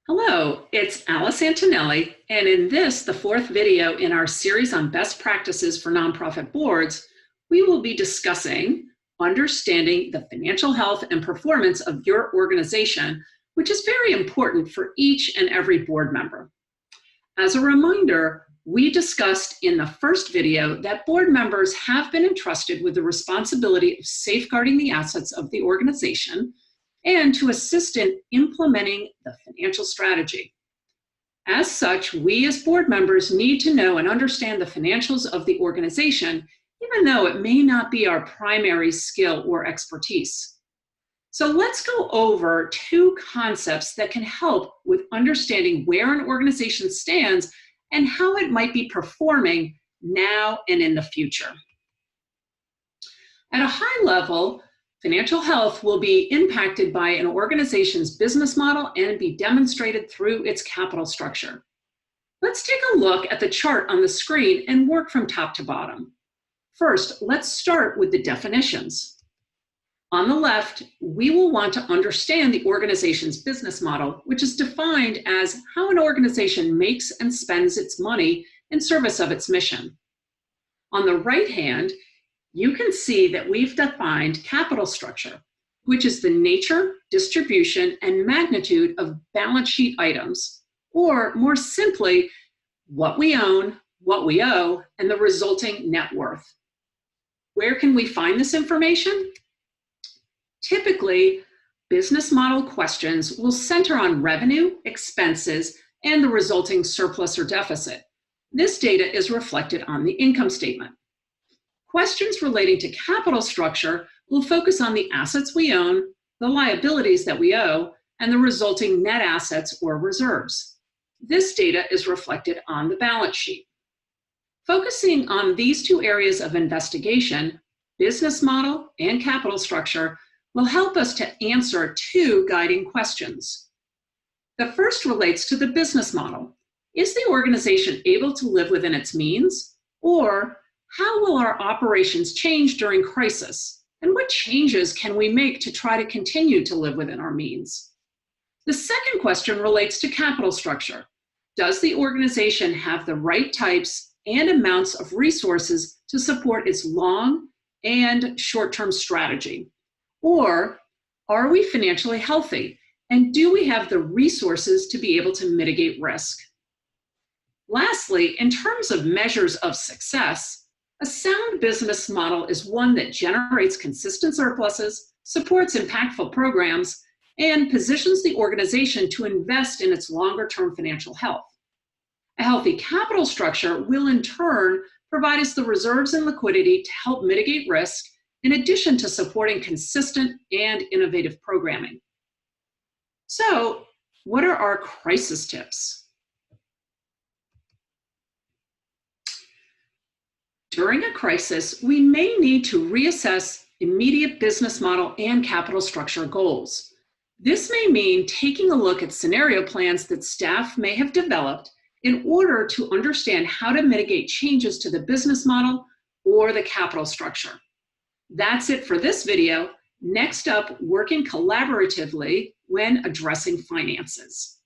Hello, it's Alice Antonelli, and in this, the fourth video in our series on best practices for nonprofit boards, we will be discussing understanding the financial health and performance of your organization, which is very important for each and every board member. As a reminder, we discussed in the first video that board members have been entrusted with the responsibility of safeguarding the assets of the organization and to assist in implementing the financial strategy. As such, we as board members need to know and understand the financials of the organization, even though it may not be our primary skill or expertise. So let's go over two concepts that can help with understanding where an organization stands and how it might be performing now and in the future. At a high level, financial health will be impacted by an organization's business model and be demonstrated through its capital structure. Let's take a look at the chart on the screen and work from top to bottom. First, let's start with the definitions. On the left, we will want to understand the organization's business model, which is defined as how an organization makes and spends its money in service of its mission. On the right hand, you can see that we've defined capital structure, which is the nature, distribution, and magnitude of balance sheet items, or more simply, what we own, what we owe, and the resulting net worth. Where can we find this information? Typically, business model questions will center on revenue, expenses, and the resulting surplus or deficit. This data is reflected on the income statement. Questions relating to capital structure will focus on the assets we own, the liabilities that we owe, and the resulting net assets or reserves. This data is reflected on the balance sheet. Focusing on these two areas of investigation, business model and capital structure, will help us to answer two guiding questions. The first relates to the business model. Is the organization able to live within its means? Or how will our operations change during crisis? And what changes can we make to try to continue to live within our means? The second question relates to capital structure. Does the organization have the right types and amounts of resources to support its long and short-term strategy? Or are we financially healthy? And do we have the resources to be able to mitigate risk? Lastly, in terms of measures of success, a sound business model is one that generates consistent surpluses, supports impactful programs, and positions the organization to invest in its longer-term financial health. A healthy capital structure will in turn provide us the reserves and liquidity to help mitigate risk, in addition to supporting consistent and innovative programming. So, what are our crisis tips? During a crisis, we may need to reassess immediate business model and capital structure goals. This may mean taking a look at scenario plans that staff may have developed in order to understand how to mitigate changes to the business model or the capital structure. That's it for this video. Next up, working collaboratively when addressing finances.